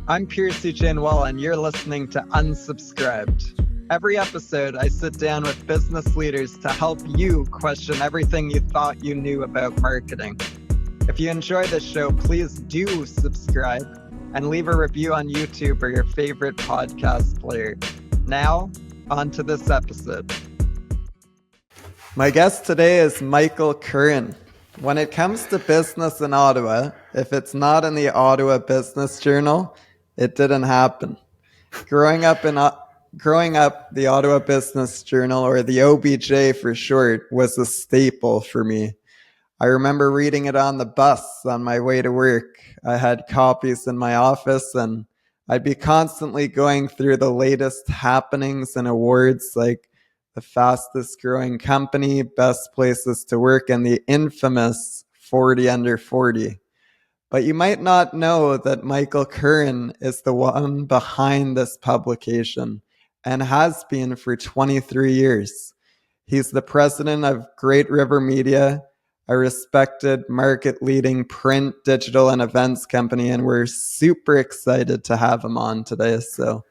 I'm Piercy Janewell, and you're listening to Unsubscribed. Every episode, I sit down with business leaders to help you question everything you thought you knew about marketing. If you enjoy this show, please do subscribe and leave a review on YouTube or your favorite podcast player. Now, on to this episode. My guest today is Michael Curran. When it comes to business in Ottawa, if it's not in the Ottawa Business Journal, it didn't happen. Growing up, the Ottawa Business Journal, or the OBJ for short, was a staple for me. I remember reading it on the bus on my way to work. I had copies in my office, and I'd be constantly going through the latest happenings and awards like the fastest growing company, best places to work, and the infamous 40 under 40. But you might not know that Michael Curran is the one behind this publication and has been for 23 years. He's the president of Great River Media, a respected market-leading print, digital, and events company, and we're super excited to have him on today. So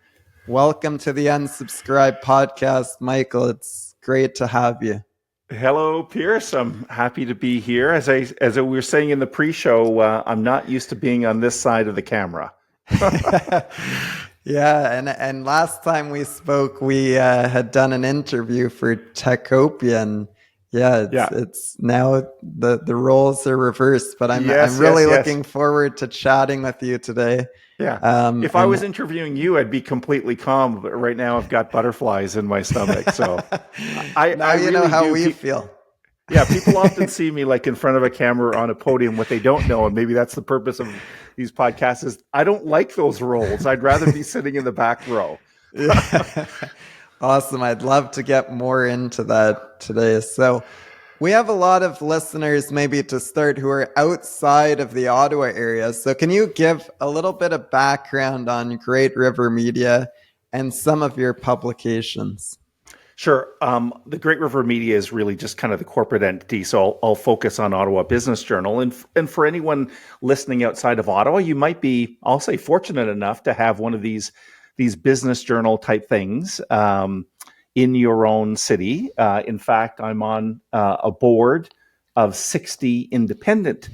welcome to the Unsubscribed podcast, Michael. It's great to have you. Hello, Pierce. I'm happy to be here. As we were saying in the pre-show, I'm not used to being on this side of the camera. Yeah, and last time we spoke, we had done an interview for Techopia, and it's now the roles are reversed. But I'm really looking forward to chatting with you today. Yeah. If I was interviewing you, I'd be completely calm. But right now, I've got butterflies in my stomach. So I really know how we feel. Yeah, people often see me like in front of a camera on a podium. What they don't know, and maybe that's the purpose of these podcasts, is I don't like those roles. I'd rather be sitting in the back row. Yeah. Awesome. I'd love to get more into that today. So we have a lot of listeners maybe to start who are outside of the Ottawa area. So can you give a little bit of background on Great River Media and some of your publications? Sure. The Great River Media is really just kind of the corporate entity. So I'll focus on Ottawa Business Journal. And for anyone listening outside of Ottawa, you might be, I'll say, fortunate enough to have one of these business journal type things in your own city. In fact, I'm on a board of 60 independent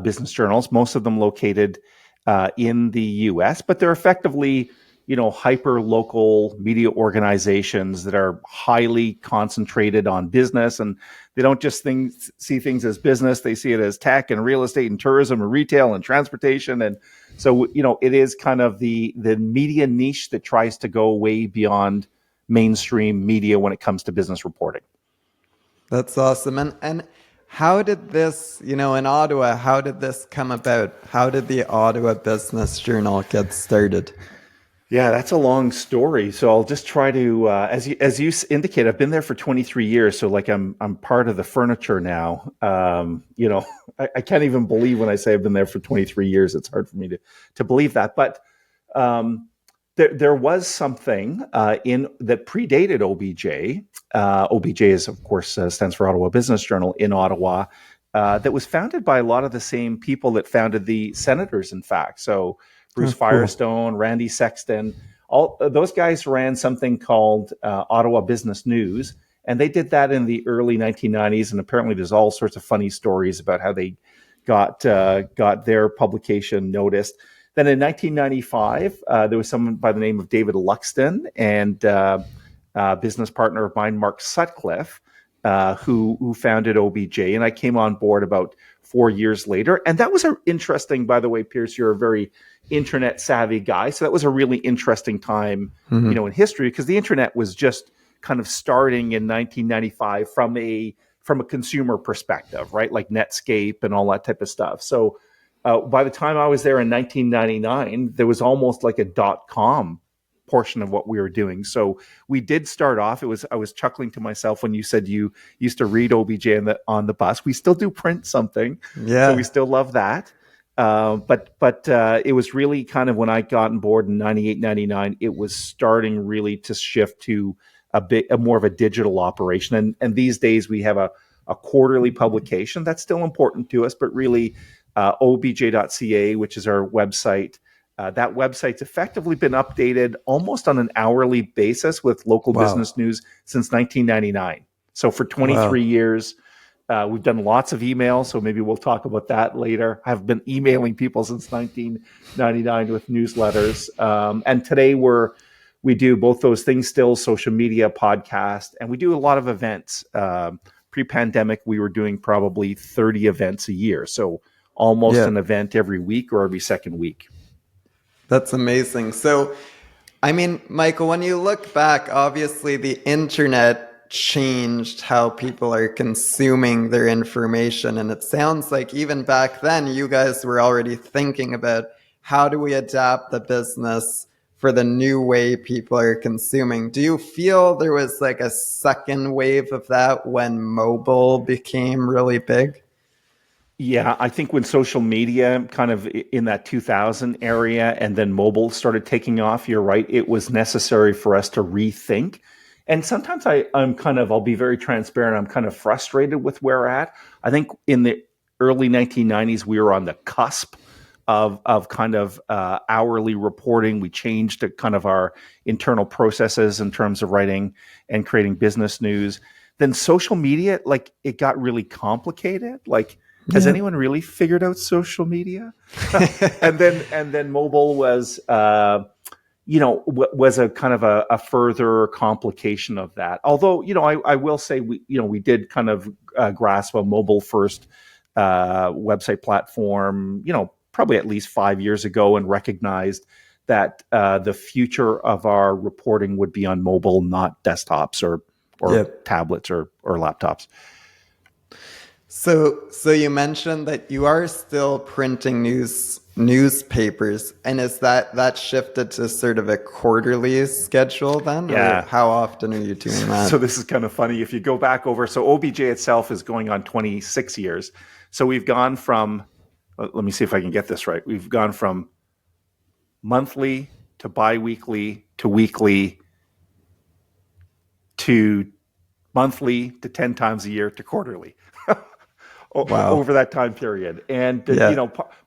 business journals, most of them located in the U.S., but they're effectively hyper local media organizations that are highly concentrated on business, and they don't just see things as business. They see it as tech and real estate and tourism and retail and transportation. And so, it is kind of the media niche that tries to go way beyond mainstream media when it comes to business reporting. That's awesome. And how did this, in Ottawa, how did this come about? How did the Ottawa Business Journal get started? Yeah, that's a long story. So I'll just try to, as you indicate, I've been there for 23 years. So like I'm part of the furniture now. I can't even believe when I say I've been there for 23 years. It's hard for me to believe that. But there was something in that predated OBJ. OBJ is, of course, stands for Ottawa Business Journal in Ottawa. That was founded by a lot of the same people that founded the Senators, in fact. So Bruce Firestone, Randy Sexton, all those guys ran something called Ottawa Business News, and they did that in the early 1990s. And apparently, there's all sorts of funny stories about how they got their publication noticed. Then in 1995, there was someone by the name of David Luxton and a business partner of mine, Mark Sutcliffe, who founded OBJ, and I came on board about 4 years later. And that was interesting, by the way, Pierce, you're a very internet savvy guy. So that was a really interesting time, in history, because the internet was just kind of starting in 1995 from a consumer perspective, right? Like Netscape and all that type of stuff. So by the time I was there in 1999, there was almost like a .com portion of what we were doing. So we did start off. I was chuckling to myself when you said you used to read OBJ on the bus. We still do print something. Yeah. So we still love that. But it was really kind of when I got on board in 98, 99, it was starting really to shift to a more of a digital operation. And these days we have a quarterly publication. That's still important to us, but really obj.ca, which is our website, That website's effectively been updated almost on an hourly basis with local business news since 1999. So for 23 years, we've done lots of emails. So maybe we'll talk about that later. I've been emailing people since 1999 with newsletters. And today we do both those things still, social media, podcast, and we do a lot of events. Pre-pandemic, we were doing probably 30 events a year. So almost an event every week or every second week. That's amazing. So, I mean, Michael, when you look back, obviously the internet changed how people are consuming their information. And it sounds like even back then, you guys were already thinking about how do we adapt the business for the new way people are consuming. Do you feel there was like a second wave of that when mobile became really big? Yeah, I think when social media kind of in that 2000 area and then mobile started taking off, you're right, it was necessary for us to rethink. And sometimes I'll be very transparent, I'm kind of frustrated with where we're at. I think in the early 1990s, we were on the cusp of kind of hourly reporting. We changed kind of our internal processes in terms of writing and creating business news. Then social media, like it got really complicated. Like, has anyone really figured out social media? and then mobile was, was a kind of a further complication of that. Although, I will say we did kind of grasp a mobile first website platform, probably at least 5 years ago, and recognized that the future of our reporting would be on mobile, not desktops or tablets or laptops. So you mentioned that you are still printing newspapers, and is that shifted to sort of a quarterly schedule then? Yeah. Or how often are you doing that? So this is kind of funny. If you go back over, so OBJ itself is going on 26 years. So we've gone from, let me see if I can get this right. We've gone from monthly to biweekly to weekly to monthly to 10 times a year to quarterly. Over that time period. And,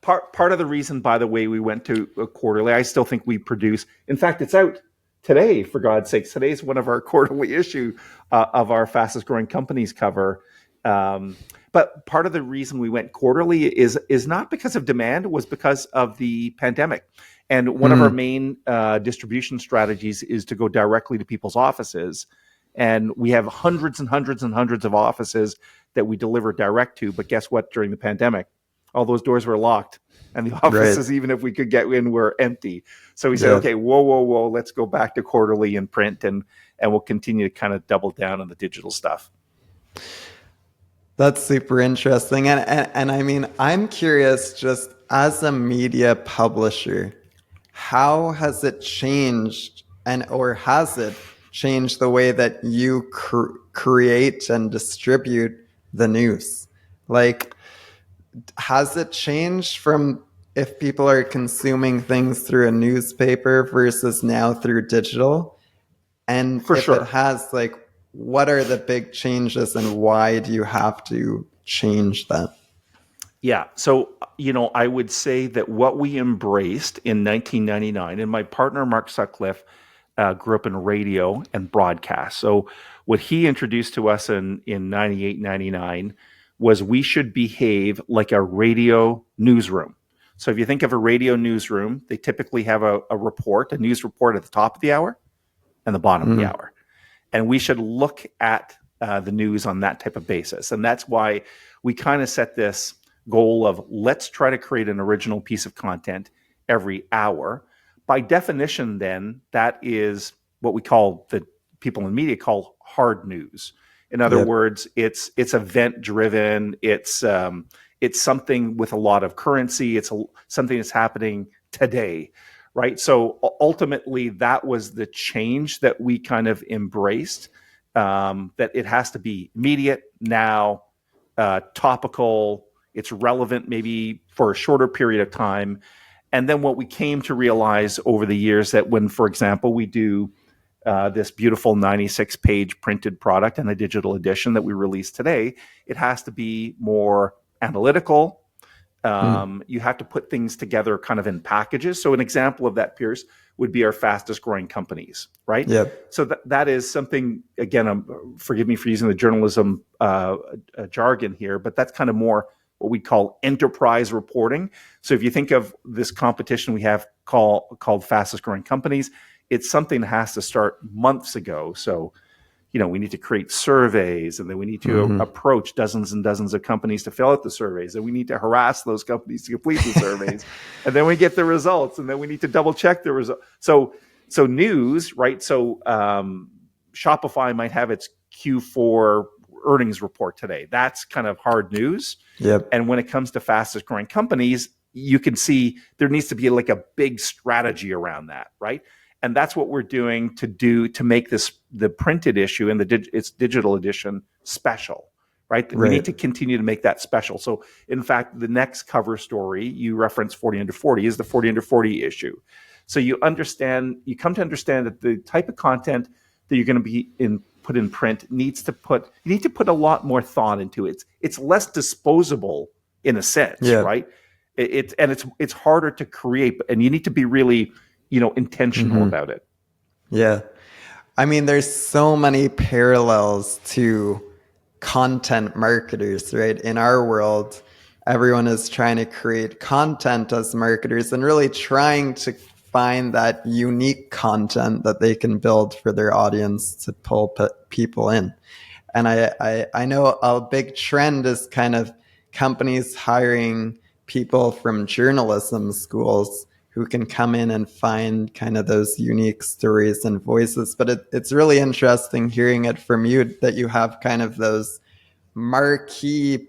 part of the reason, by the way, we went to a quarterly, I still think we produce, in fact, it's out today, for God's sakes. Today's one of our quarterly issue of our fastest growing companies cover. But part of the reason we went quarterly is not because of demand, it was because of the pandemic. And one of our main distribution strategies is to go directly to people's offices. And we have hundreds and hundreds and hundreds of offices that we deliver direct to. But guess what? During the pandemic, all those doors were locked. And the offices, even if we could get in, were empty. So we said, okay, whoa, let's go back to quarterly and print. And we'll continue to kind of double down on the digital stuff. That's super interesting. And I mean, I'm curious, just as a media publisher, how has it changed or has it changed the way that you create and distribute the news? Like, has it changed from if people are consuming things through a newspaper versus now through digital? And if it has, like, what are the big changes and why do you have to change that? Yeah. So, I would say that what we embraced in 1999, and my partner, Mark Sutcliffe, grew up in radio and broadcast. So what he introduced to us in 98, 99 was we should behave like a radio newsroom. So if you think of a radio newsroom, they typically have a news report at the top of the hour and the bottom of the hour. And we should look at the news on that type of basis. And that's why we kind of set this goal of let's try to create an original piece of content every hour. By definition, then, that is what we call, the people in media call, hard news. In other words, it's event driven. It's something with a lot of currency. It's something that's happening today, right? So ultimately, that was the change that we kind of embraced. That it has to be immediate, now, topical. It's relevant maybe for a shorter period of time. And then what we came to realize over the years that when, for example, we do this beautiful 96-page printed product and a digital edition that we released today, it has to be more analytical, You have to put things together kind of in packages. So an example of that, Pierce, would be our fastest growing companies, right? Yep. So that is something, again, forgive me for using the journalism jargon here, but that's kind of more what we call enterprise reporting. So if you think of this competition we have called fastest growing companies, it's something that has to start months ago. So we need to create surveys, and then we need to approach dozens and dozens of companies to fill out the surveys, and we need to harass those companies to complete the surveys, and then we get the results, and then we need to double check the results. So news, right? So Shopify might have its Q4 earnings report today. That's kind of hard news. Yep. And when it comes to fastest growing companies, you can see there needs to be like a big strategy around that, right? And that's what we're doing to make the printed issue and its digital edition special, right? We need to continue to make that special. So in fact, the next cover story you referenced 40 under 40 is the 40 under 40 issue. So you come to understand that the type of content that you're going to be put in print you need to put a lot more thought into it. It's less disposable in a sense, right? It's harder to create, and you need to be really intentional about it. Yeah. I mean, there's so many parallels to content marketers, right? In our world, everyone is trying to create content as marketers and really trying to find that unique content that they can build for their audience to pull people in. And I know a big trend is kind of companies hiring people from journalism schools who can come in and find kind of those unique stories and voices. But it's really interesting hearing it from you that you have kind of those marquee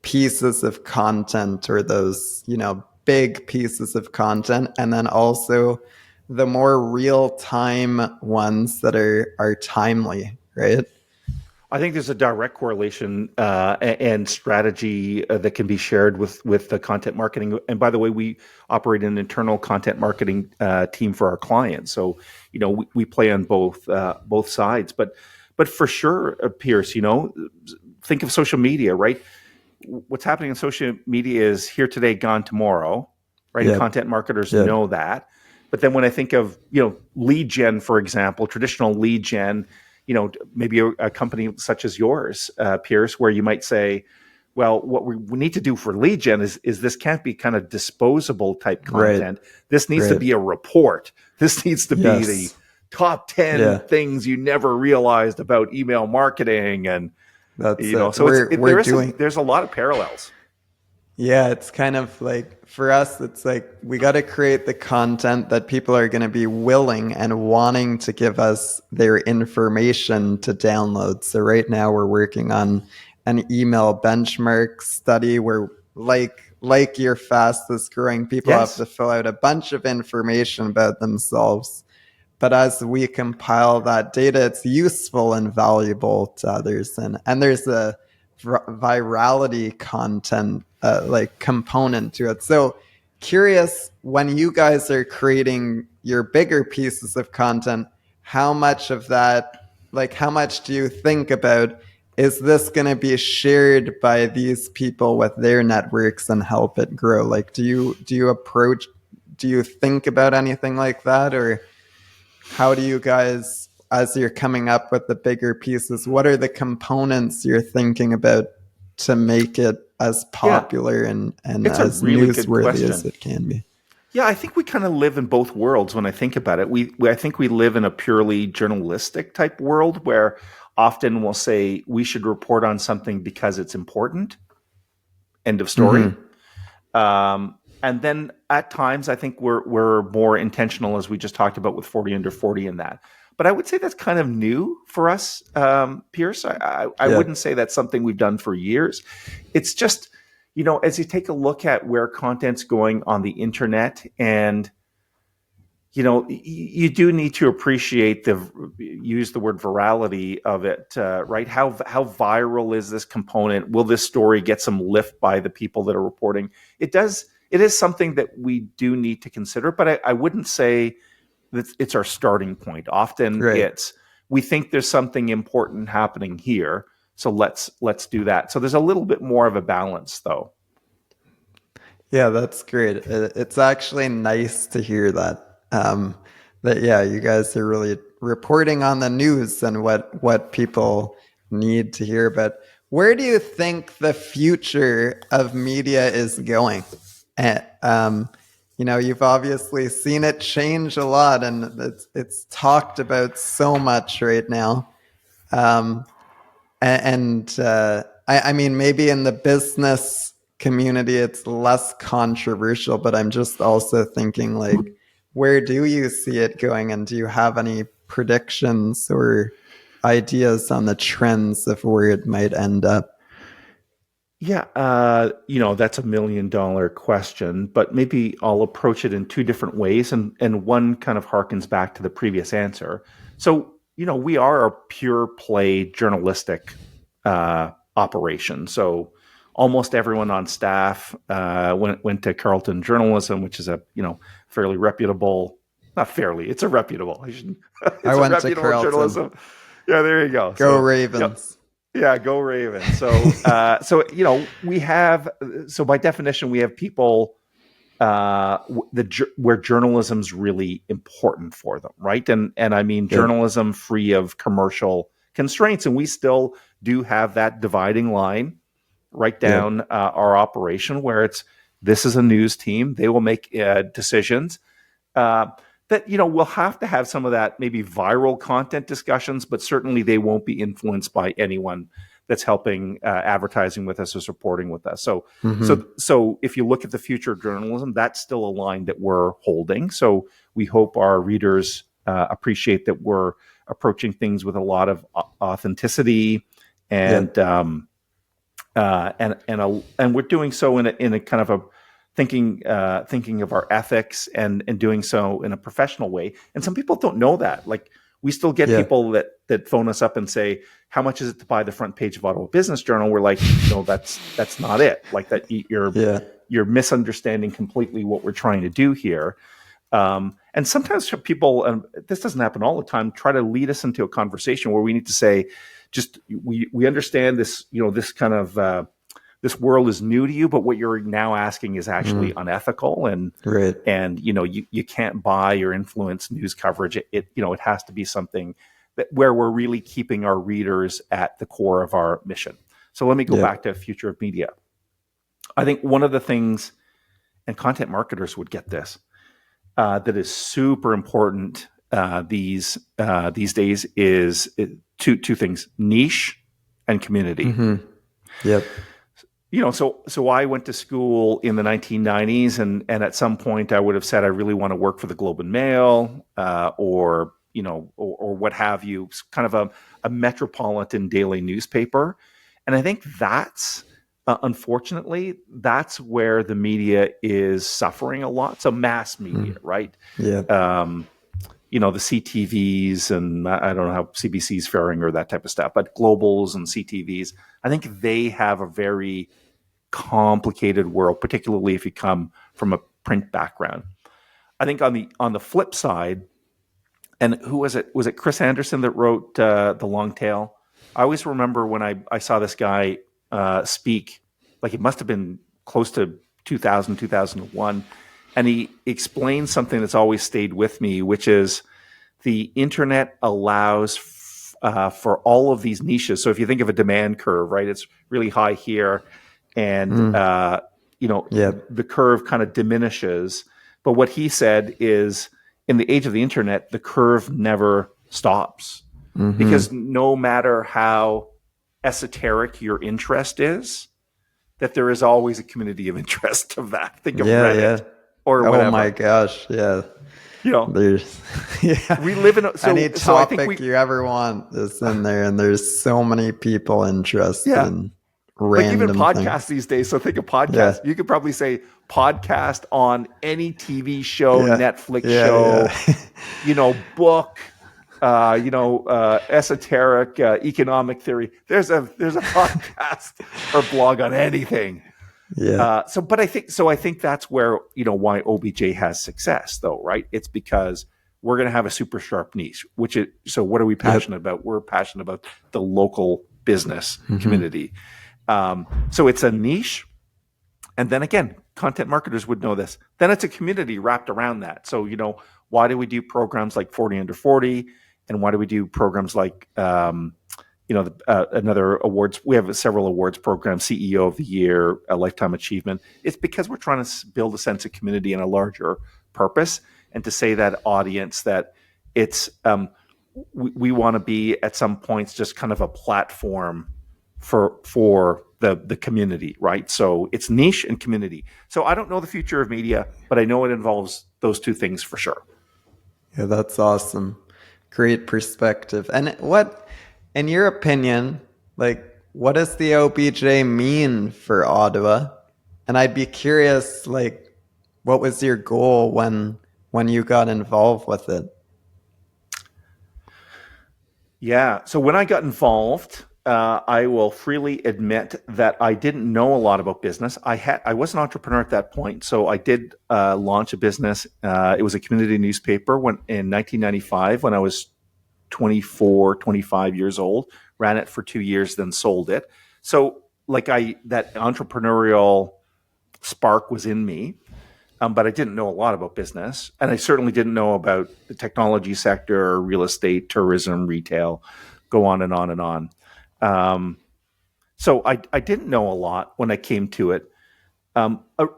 pieces of content, or those, big pieces of content, and then also the more real-time ones that are timely, right? I think there's a direct correlation and strategy that can be shared with the content marketing. And by the way, we operate an internal content marketing team for our clients, so we play on both sides. But for sure, Pierce, think of social media, right? What's happening in social media is here today, gone tomorrow, right? Yep. Content marketers know that. But then when I think of lead gen, for example, traditional lead gen. Maybe a company such as yours, Pierce, where you might say, well, what we need to do for lead gen is this can't be kind of disposable type content. Right. This needs to be a report. This needs to be the top 10 things you never realized about email marketing. And, so there's a lot of parallels. Yeah, it's kind of like, for us, it's like we got to create the content that people are going to be willing and wanting to give us their information to download. So right now we're working on an email benchmark study where like your fastest growing people have to fill out a bunch of information about themselves. But as we compile that data, it's useful and valuable to others. And there's a virality content component to it. So curious, when you guys are creating your bigger pieces of content, how much of that, how much do you think about, is this going to be shared by these people with their networks and help it grow? Do you think about anything like that? Or how do you guys, as you're coming up with the bigger pieces, what are the components you're thinking about to make it as popular and as really newsworthy as it can be? Yeah, I think we kind of live in both worlds when I think about it. I think we live in a purely journalistic type world where often we'll say we should report on something because it's important. End of story. And then at times I think we're more intentional, as we just talked about with 40 under 40 in that. But I would say that's kind of new for us, Pierce. I wouldn't say that's something we've done for years. It's just, as you take a look at where content's going on the internet, and, you do need to appreciate use the word virality of it, right? How viral is this component? Will this story get some lift by the people that are reporting? It is something that we do need to consider, but I wouldn't say it's our starting point. Often we think there's something important happening here, so let's do that. So there's a little bit more of a balance, though. Yeah, that's great. It's actually nice to hear that. That yeah, you guys are really reporting on the news and what people need to hear. But where do you think the future of media is going? And, you've obviously seen it change a lot, and it's talked about so much right now. Um, I mean, maybe in the business community, it's less controversial, but I'm just also thinking, like, where do you see it going? And do you have any predictions or ideas on the trends of where it might end up? Yeah, that's $1 million question, but maybe I'll approach it in two different ways, and one kind of harkens back to the previous answer. So, we are a pure play journalistic operation. So, almost everyone on staff went to Carleton Journalism, which is a fairly reputable. Not fairly, it's a reputable. It's I a went to reputable Carleton. journalism. Yeah, there you go. Go Ravens. Yeah, go Ravens. So we have, so by definition we have people where journalism's really important for them, right? And I mean journalism free of commercial constraints, and we still do have that dividing line right down our operation where this is a news team. They will make decisions. That we'll have to have some of that maybe viral content discussions, but certainly they won't be influenced by anyone that's helping advertising with us or supporting with us. So if you look at the future of journalism, that's still a line that we're holding. So we hope our readers appreciate that we're approaching things with a lot of authenticity and we're doing so in a kind of a thinking of our ethics and doing so in a professional way. And some people don't know that. Like, we still get people that phone us up and say, how much is it to buy the front page of Ottawa Business Journal? We're like, no, that's not it. Like, that you're misunderstanding completely what we're trying to do here. And sometimes people, and this doesn't happen all the time, try to lead us into a conversation where we need to say, just we understand this, this kind of this world is new to you, but what you're now asking is actually unethical, and you can't buy or influence news coverage. It has to be something where we're really keeping our readers at the core of our mission. So let me go back to future of media. I think one of the things, and content marketers would get this, that is super important these days is two things: niche and community. Yep. So I went to school in the 1990s, and at some point I would have said I really want to work for the Globe and Mail, or what have you, kind of a metropolitan daily newspaper. And I think that's unfortunately that's where the media is suffering a lot. So mass media, right? Yeah. The CTVs, and I don't know how CBC's faring or that type of stuff, but Globals and CTVs, I think they have a very complicated world, particularly if you come from a print background. I think on the flip side, and who was it? Was it Chris Anderson that wrote The Long Tail? I always remember when I saw this guy speak, like it must have been close to 2000, 2001, and he explained something that's always stayed with me, which is the internet allows for all of these niches. So if you think of a demand curve, right, it's really high here, and the curve kind of diminishes. But what he said is, in the age of the internet, the curve never stops, because no matter how esoteric your interest is, that there is always a community of interest of that. Think of Reddit or whatever. Oh my gosh, yeah. There's we live in any topic you ever want is in there, and there's so many people interested in random even podcasts things these days. So think of podcasts. You could probably say podcast on any TV show, Netflix show, book, esoteric economic theory. There's a podcast or blog on anything. I think that's where why OBJ has success, though, right? It's because we're going to have a super sharp niche. So what are we passionate about? We're passionate about the local business community. So it's a niche, and then again, content marketers would know this. Then it's a community wrapped around that. So, why do we do programs like 40 Under 40? And why do we do programs like, another awards? We have several awards programs, CEO of the Year, a Lifetime Achievement. It's because we're trying to build a sense of community and a larger purpose, and to say that audience that it's, we want to be at some points just kind of a platform for the community, right? So it's niche and community. So I don't know the future of media, but I know it involves those two things for sure. Yeah, that's awesome. Great perspective. And what, in your opinion, like, what does the OBJ mean for Ottawa? And I'd be curious, like, what was your goal when you got involved with it? Yeah. So when I got involved, I will freely admit that I didn't know a lot about business. I was an entrepreneur at that point, so I did launch a business. It was a community newspaper in 1995 when I was 24, 25 years old. Ran it for 2 years, then sold it. So that entrepreneurial spark was in me. But I didn't know a lot about business, and I certainly didn't know about the technology sector, real estate, tourism, retail, go on and on and on. So I didn't know a lot when I came to it.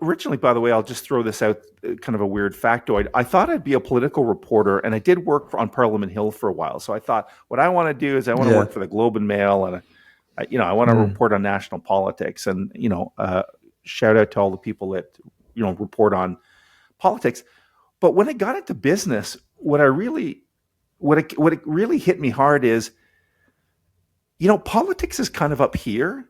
Originally, by the way, I'll just throw this out, kind of a weird factoid. I thought I'd be a political reporter, and I did work on Parliament Hill for a while. So I thought, what I want to do is I want to work for the Globe and Mail, and I want to report on national politics. And shout out to all the people that report on politics. But when I got into business, what it really hit me hard is, politics is kind of up here.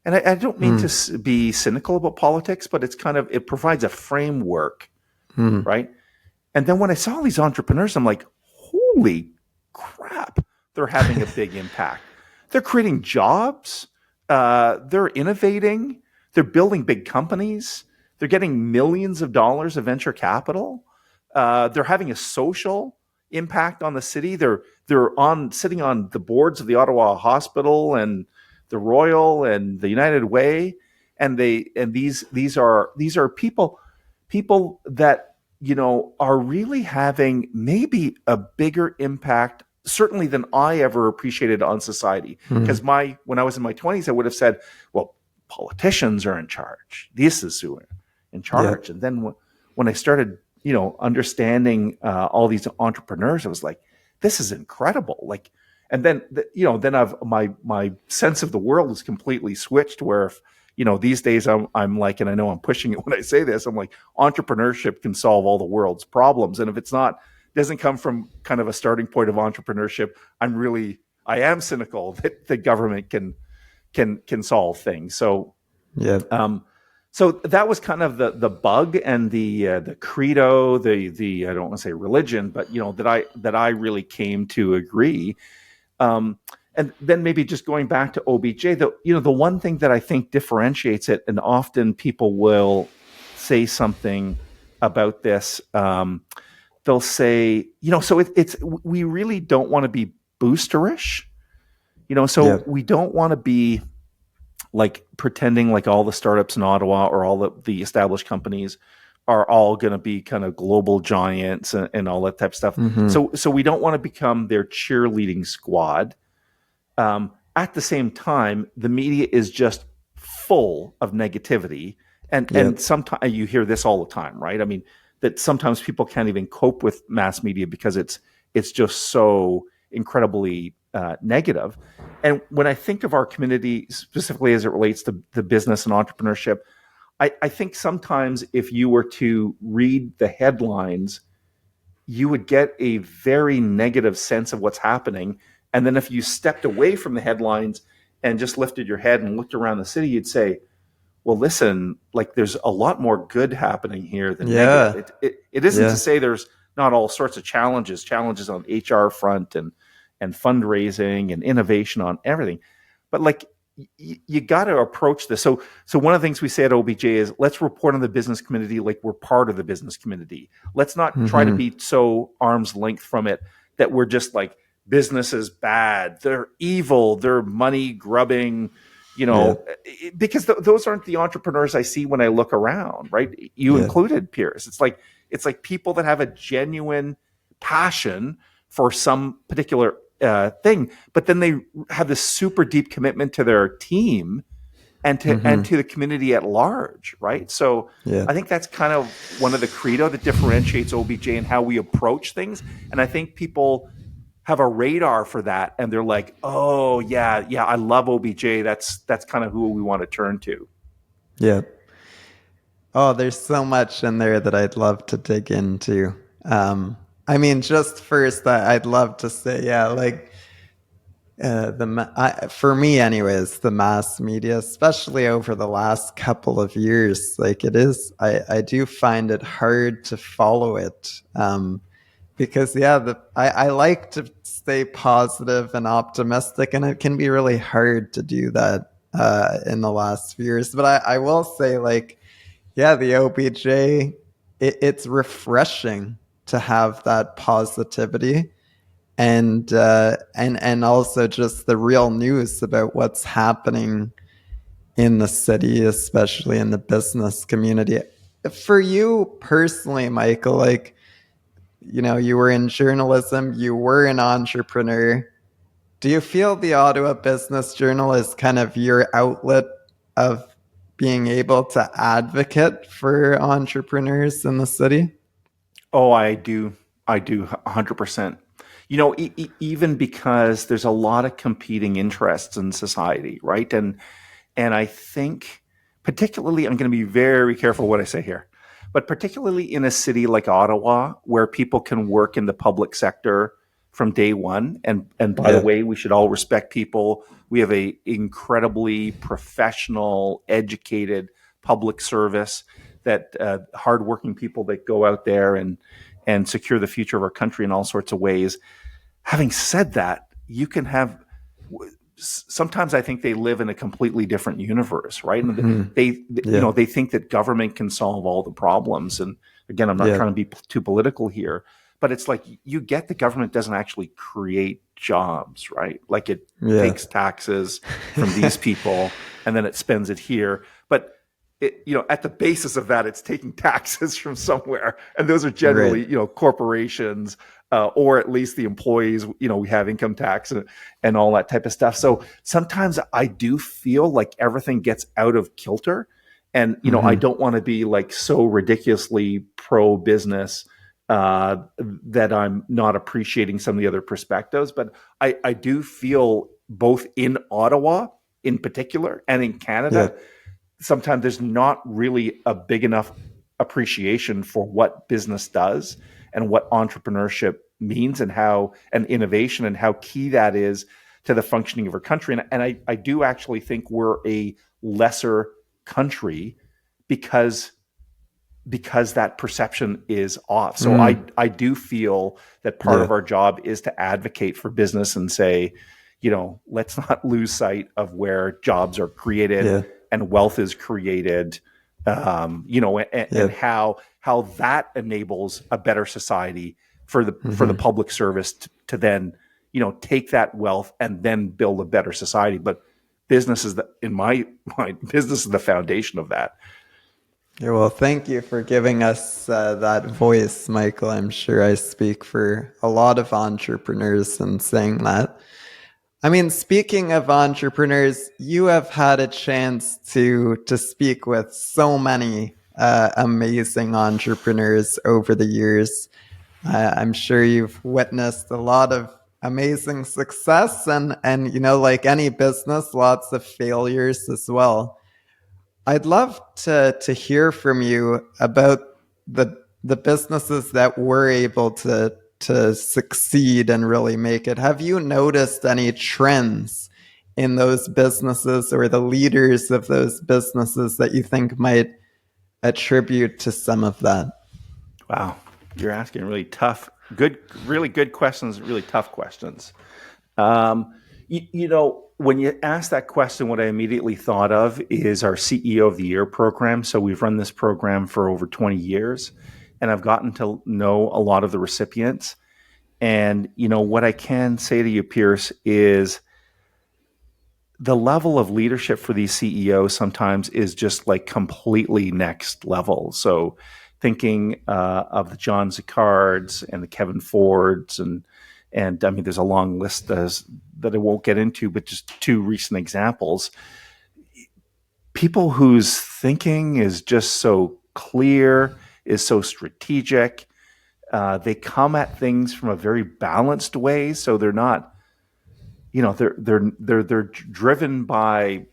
And I don't mean to be cynical about politics, but it provides a framework, right? And then when I saw these entrepreneurs, I'm like, holy crap, they're having a big impact. They're creating jobs. They're innovating. They're building big companies. They're getting millions of dollars of venture capital. They're having a social impact on the city. They're sitting on the boards of the Ottawa Hospital and the Royal and the United Way, and these are people that are really having maybe a bigger impact, certainly than I ever appreciated on society. Because when I was in my 20s, I would have said, well, politicians are in charge. This is who are in charge. Yeah. And then when I started, understanding all these entrepreneurs, I was like, this is incredible. Like, and then, my sense of the world is completely switched. Where if, these days I'm like, and I know I'm pushing it when I say this, I'm like, entrepreneurship can solve all the world's problems. And if it's not, doesn't come from kind of a starting point of entrepreneurship, I am cynical that the government can solve things. So, yeah. So that was kind of the bug and the credo, the I don't want to say religion, but that I really came to agree. And then maybe just going back to OBJ, the one thing that I think differentiates it, and often people will say something about this. They'll say, so we really don't want to be boosterish, we don't want to be like pretending like all the startups in Ottawa or all the established companies are all going to be kind of global giants and all that type of stuff. So we don't want to become their cheerleading squad. At the same time, the media is just full of negativity. And sometimes you hear this all the time, right? I mean, that sometimes people can't even cope with mass media because it's just so incredibly negative. And when I think of our community, specifically as it relates to the business and entrepreneurship, I think sometimes if you were to read the headlines, you would get a very negative sense of what's happening. And then if you stepped away from the headlines and just lifted your head and looked around the city, you'd say, well, listen, like there's a lot more good happening here than negative. It isn't to say there's not all sorts of challenges on HR front and fundraising and innovation on everything. But like, you got to approach this. So one of the things we say at OBJ is let's report on the business community like we're part of the business community. Let's not try to be so arm's length from it that we're just like, business is bad, they're evil, they're money grubbing, know, because those aren't the entrepreneurs I see when I look around, right? You included, Piers. It's like people that have a genuine passion for some particular thing, but then they have this super deep commitment to their team and to the community at large, right? So I think that's kind of one of the credo that differentiates OBJ and how we approach things. And I think people have a radar for that, and they're like, oh yeah, I love OBJ. That's kind of who we want to turn to. Yeah. Oh, there's so much in there that I'd love to dig into. I mean, just first, I'd love to say, like for me, anyways, the mass media, especially over the last couple of years, like it is, I do find it hard to follow it. Because I like to stay positive and optimistic, and it can be really hard to do that in the last few years. But I will say, like, the OBJ, it's refreshing to have that positivity and also just the real news about what's happening in the city, especially in the business community. For you personally, Michael, like, you were in journalism, you were an entrepreneur. Do you feel the Ottawa Business Journal is kind of your outlet of being able to advocate for entrepreneurs in the city? Oh, I do. 100%. Even because there's a lot of competing interests in society, right? And I think, particularly, I'm going to be very careful what I say here, but particularly in a city like Ottawa, where people can work in the public sector from day one. And by the way, we should all respect people. We have a incredibly professional, educated public service that hardworking people that go out there and secure the future of our country in all sorts of ways. Having said that, you can have. Sometimes I think they live in a completely different universe, right? And they think that government can solve all the problems. And again, I'm not trying to be too political here, but it's like you get the government doesn't actually create jobs, right? Like it takes taxes from these people and then it spends it here. But at the basis of that, it's taking taxes from somewhere, and those are generally corporations. Or at least the employees, we have income tax and all that type of stuff. So sometimes I do feel like everything gets out of kilter. And, I don't want to be like so ridiculously pro-business that I'm not appreciating some of the other perspectives. But I do feel both in Ottawa in particular and in Canada, sometimes there's not really a big enough appreciation for what business does and what entrepreneurship means and innovation and how key that is to the functioning of our country. And I do actually think we're a lesser country because that perception is off. So I do feel that part of our job is to advocate for business and say, let's not lose sight of where jobs are created and wealth is created, and how that enables a better society for the public service to then, take that wealth and then build a better society. But business is in my mind, business is the foundation of that. Yeah, well, thank you for giving us that voice, Michael. I'm sure I speak for a lot of entrepreneurs in saying that. I mean, speaking of entrepreneurs, you have had a chance to speak with so many amazing entrepreneurs over the years. I'm sure you've witnessed a lot of amazing success and like any business, lots of failures as well. I'd love to hear from you about the businesses that were able to succeed and really make it. Have you noticed any trends in those businesses or the leaders of those businesses that you think might attribute to some of that? Wow. You're asking really good questions, really tough questions. When you ask that question, what I immediately thought of is our CEO of the Year program. So we've run this program for over 20 years, and I've gotten to know a lot of the recipients. And, what I can say to you, Pierce, is the level of leadership for these CEOs sometimes is just like completely next level. So thinking of the John Zaccards and the Kevin Fords, and I mean, there's a long list that I won't get into, but just two recent examples. People whose thinking is just so clear, is so strategic. They come at things from a very balanced way, so they're not, they're driven by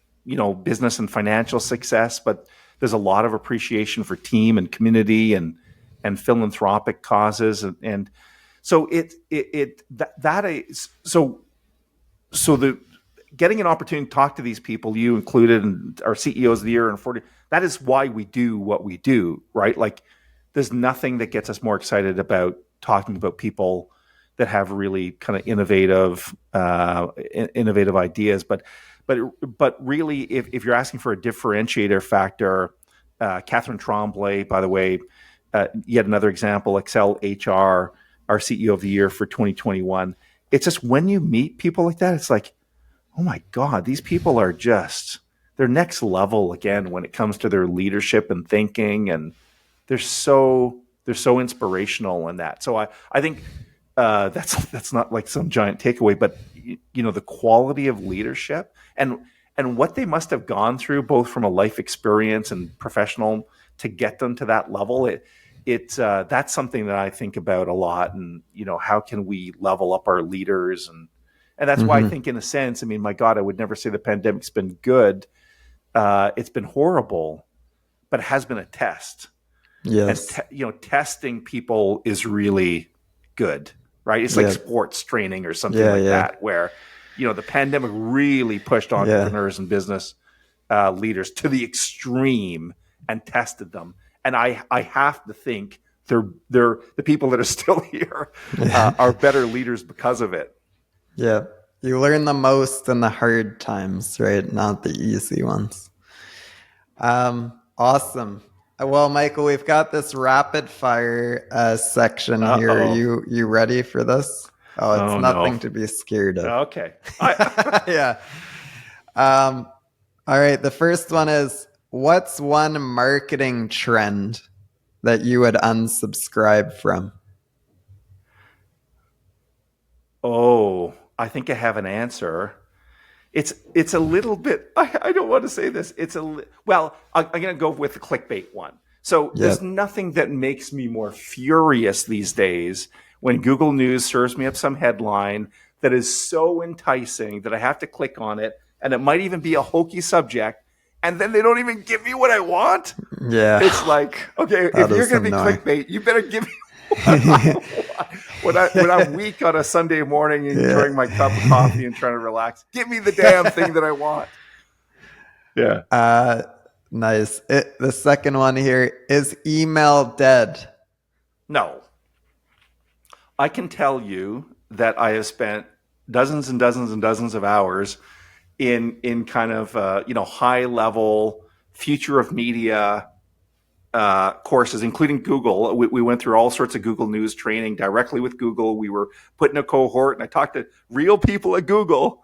business and financial success, but there's a lot of appreciation for team and community and philanthropic causes, and so that is so the getting an opportunity to talk to these people, you included, and our CEOs of the year and 40, that is why we do what we do, right? Like, there's nothing that gets us more excited about talking about people that have really kind of innovative ideas. But really, if you're asking for a differentiator factor, Catherine Tremblay, by the way, yet another example, Excel HR, our CEO of the year for 2021. It's just when you meet people like that, it's like, oh my God, these people are just, they're next level again when it comes to their leadership and thinking, and they're so inspirational in that. So I think that's not like some giant takeaway, but the quality of leadership and what they must have gone through, both from a life experience and professional, to get them to that level. That's something that I think about a lot, and how can we level up our leaders, and that's why I think, in a sense, I mean, my God, I would never say the pandemic's been good. It's been horrible, but it has been a test. Yes. And testing people is really good, right? It's like sports training or something that, where the pandemic really pushed entrepreneurs and business leaders to the extreme and tested them. And I have to think they're the people that are still here are better leaders because of it. Yeah. You learn the most in the hard times, right? Not the easy ones. Awesome. Well, Michael, we've got this rapid fire section here. Are you ready for this? It's nothing to be scared of. Okay. Yeah. All right. The first one is, what's one marketing trend that you would unsubscribe from? Oh, I think I have an answer. It's a little bit, I don't want to say this. I'm going to go with the clickbait one. So there's nothing that makes me more furious these days when Google News serves me up some headline that is so enticing that I have to click on it, and it might even be a hokey subject, and then they don't even give me what I want. Yeah. It's like, okay, if you're going to be clickbait, you better give me what I want. When I'm weak on a Sunday morning and enjoying my cup of coffee and trying to relax, give me the damn thing that I want. Yeah. Nice. The second one here, is email dead? No. I can tell you that I have spent dozens and dozens and dozens of hours in kind of high level future of media courses, including Google. We went through all sorts of Google News training directly with Google. We were put in a cohort, and I talked to real people at Google.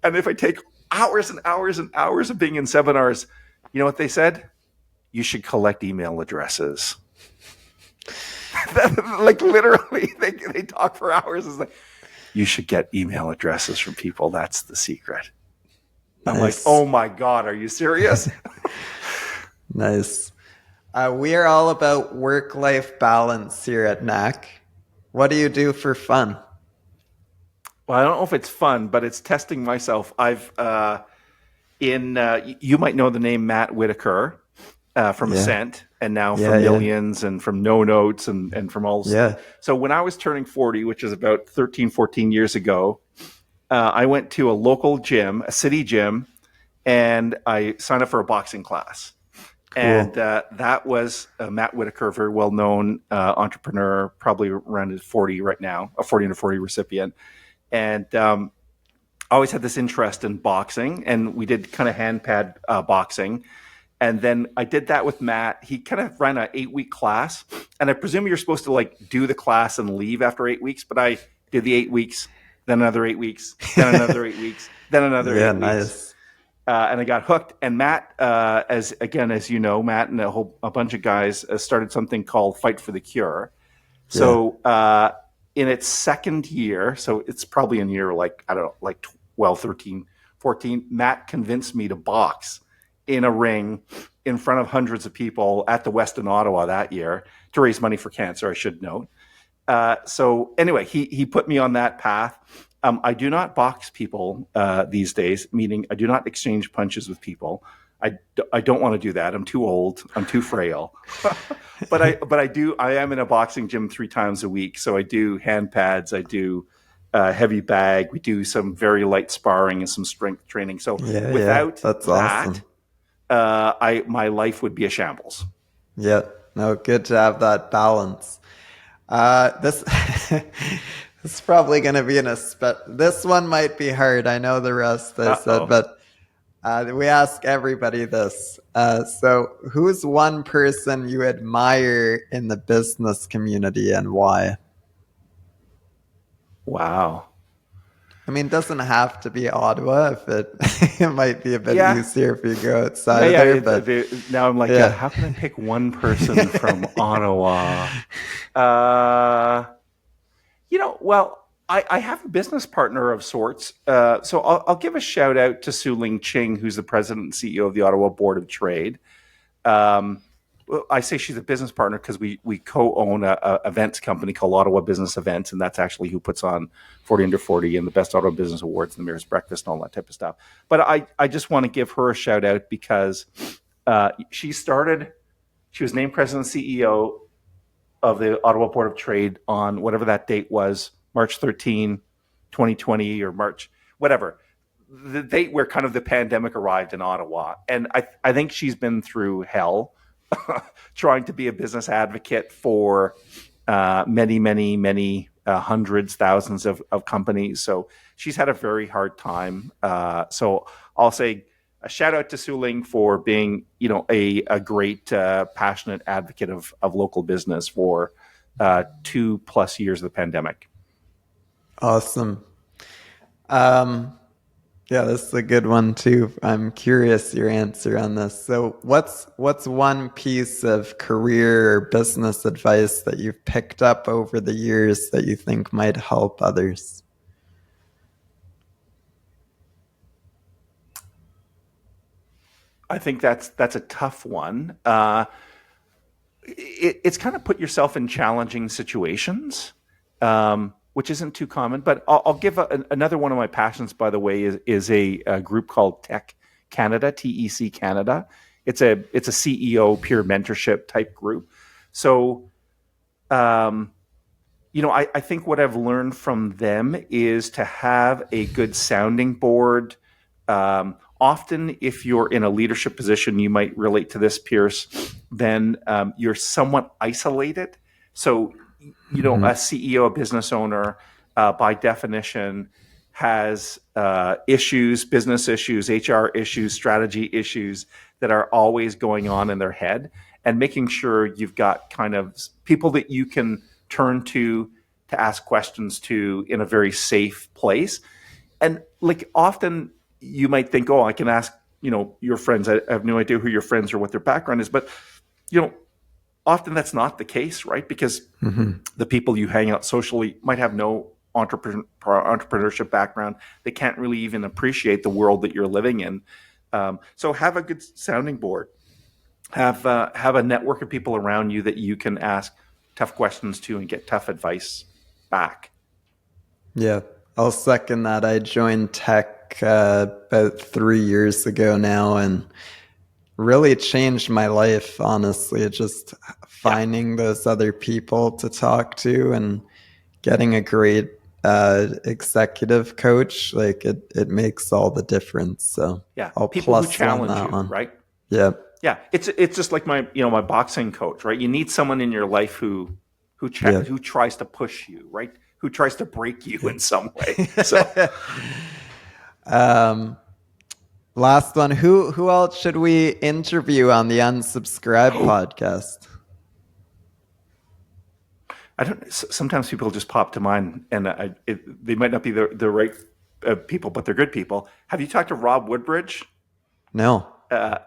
And if I take hours and hours and hours of being in seminars, you know what they said? You should collect email addresses. Like, literally, they talk for hours. It's like, you should get email addresses from people. That's the secret. Nice. I'm like, oh my God, are you serious? Nice. We are all about work-life balance here at NAC. What do you do for fun? Well, I don't know if it's fun, but it's testing myself. I've you might know the name Matt Whitaker from Ascent, and now from Millions and from No Notes and from all. So when I was turning 40, which is about 13, 14 years ago, I went to a local gym, a city gym, and I signed up for a boxing class. Cool. And that was Matt Whitaker, very well-known entrepreneur, probably around his 40 right now, a 40 under 40 recipient. And I always had this interest in boxing, and we did kind of hand pad boxing. And then I did that with Matt. He kind of ran an 8-week class, and I presume you're supposed to like do the class and leave after 8 weeks, but I did the 8 weeks, then another 8 weeks, then another 8 weeks, then another 8 weeks. Nice. and I got hooked. And Matt, as you know, Matt and a bunch of guys started something called Fight for the Cure. So in its second year, so it's probably in year like, I don't know, like 12, 13, 14, Matt convinced me to box in a ring in front of hundreds of people at the West in Ottawa that year to raise money for cancer, I should note. So anyway, he put me on that path. I do not box people these days, meaning I do not exchange punches with people. I don't want to do that. I'm too old. I'm too frail. but I am in a boxing gym 3 times a week. So I do hand pads. I do heavy bag. We do some very light sparring and some strength training. So without that's that, awesome. My life would be a shambles. Yeah, no, good to have that balance. This this is probably going to be this one might be hard. I know the rest I said, but we ask everybody this. So who's one person you admire in the business community and why? Wow. I mean, it doesn't have to be Ottawa. It might be a bit easier if you go outside of there. But now I'm like, how can I pick one person from Ottawa? Well, I have a business partner of sorts. So I'll give a shout out to Su Ling Ching, who's the president and CEO of the Ottawa Board of Trade. I say she's a business partner because we co-own a events company called Ottawa Business Events, and that's actually who puts on 40 Under 40 and the Best Ottawa Business Awards and the Mayor's Breakfast and all that type of stuff. But I just want to give her a shout out because she was named president and CEO of the Ottawa Board of Trade on whatever that date was, March 13, 2020 or March, whatever. The date where kind of the pandemic arrived in Ottawa. And I think she's been through hell trying to be a business advocate for many hundreds, thousands of companies. So she's had a very hard time. So I'll say a shout out to Su Ling for being, a great, passionate advocate of local business for 2+ years of the pandemic. Awesome. Yeah, this is a good one too. I'm curious your answer on this. So what's one piece of career or business advice that you've picked up over the years that you think might help others? I think that's a tough one. It's kind of put yourself in challenging situations. Which isn't too common, but I'll give another one of my passions, by the way, is a group called Tech Canada, TEC Canada. It's a CEO peer mentorship type group. So, I think what I've learned from them is to have a good sounding board. Often, if you're in a leadership position, you might relate to this, Pierce, then you're somewhat isolated. So, a CEO, a business owner, by definition, has issues, business issues, HR issues, strategy issues that are always going on in their head, and making sure you've got kind of people that you can turn to ask questions to in a very safe place. And like often you might think, I can ask, your friends. I have no idea who your friends or what their background is, but, often that's not the case, right? Because the people you hang out socially might have no entrepreneurship background. They can't really even appreciate the world that you're living in. So have a good sounding board. Have a network of people around you that you can ask tough questions to and get tough advice back. Yeah, I'll second that. I joined tech about 3 years ago now, and really changed my life, honestly. Just finding those other people to talk to and getting a great executive coach, like it makes all the difference. So I'll people plus who challenge that you, one. right? Yeah. It's just like my boxing coach, right? You need someone in your life who tries to push you, right? Who tries to break you in some way. So last one. Who else should we interview on the Unsubscribe podcast? I don't. Sometimes people just pop to mind, and they might not be the right people, but they're good people. Have you talked to Rob Woodbridge? No.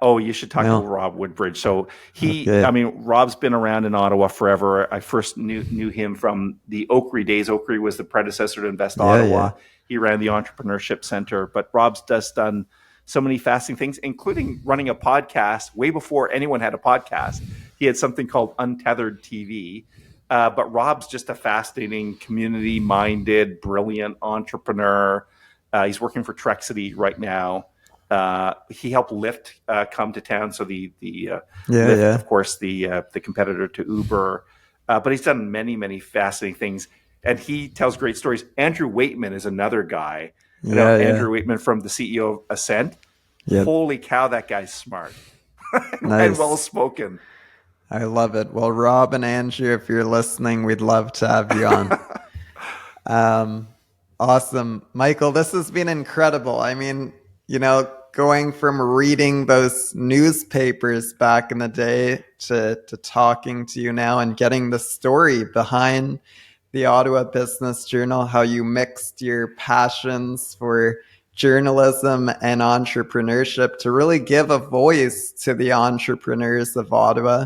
You should talk to Rob Woodbridge. So Rob's been around in Ottawa forever. I first knew him from the Oakry days. Oakry was the predecessor to Invest Ottawa. Yeah. He ran the Entrepreneurship Center, but Rob's done so many fascinating things, including running a podcast way before anyone had a podcast. He had something called Untethered TV. But Rob's just a fascinating, community-minded, brilliant entrepreneur. He's working for Trexity right now. He helped Lyft come to town, so Lyft, of course, the competitor to Uber. But he's done many, many fascinating things, and he tells great stories. Andrew Waitman is another guy. Andrew Waitman from the CEO of Ascent. Yep. Holy cow, that guy's smart and well-spoken. I love it. Well, Rob and Andrew, if you're listening, we'd love to have you on. Awesome. Michael, this has been incredible. I mean, going from reading those newspapers back in the day to talking to you now and getting the story behind the Ottawa Business Journal, how you mixed your passions for journalism and entrepreneurship to really give a voice to the entrepreneurs of Ottawa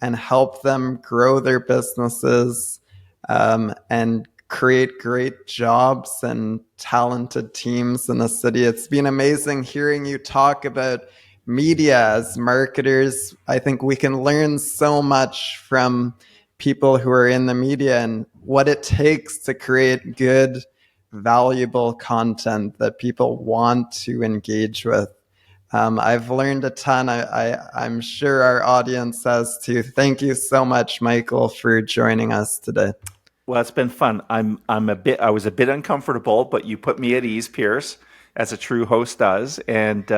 and help them grow their businesses and create great jobs and talented teams in the city. It's been amazing hearing you talk about media as marketers. I think we can learn so much from people who are in the media and what it takes to create good, valuable content that people want to engage with. I've learned a ton. I'm sure our audience has too. Thank you so much, Michael, for joining us today. Well, it's been fun. I was a bit uncomfortable, but you put me at ease, Pierce, as a true host does, and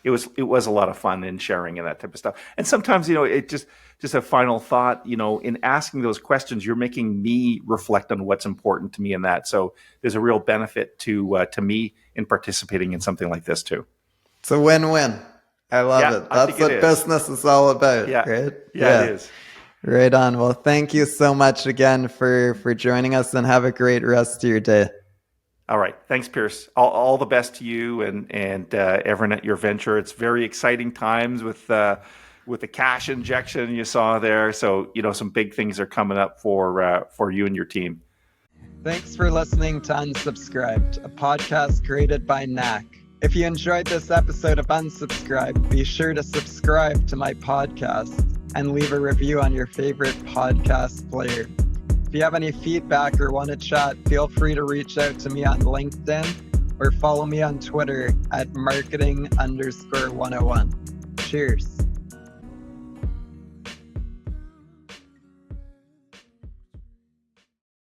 it was a lot of fun in sharing and that type of stuff. And sometimes, it just a final thought. In asking those questions, you're making me reflect on what's important to me in that. So there's a real benefit to me in participating in something like this too. It's a win-win. I love it. That's what business is all about, right? Yeah, it is. Right on. Well, thank you so much again for joining us, and have a great rest of your day. All right. Thanks, Pierce. All the best to you and everyone at your venture. It's very exciting times with the cash injection you saw there. So, some big things are coming up for you and your team. Thanks for listening to Unsubscribed, a podcast created by NAC. If you enjoyed this episode of Unsubscribed, be sure to subscribe to my podcast and leave a review on your favorite podcast player. If you have any feedback or want to chat, feel free to reach out to me on LinkedIn or follow me on Twitter at marketing_101. Cheers.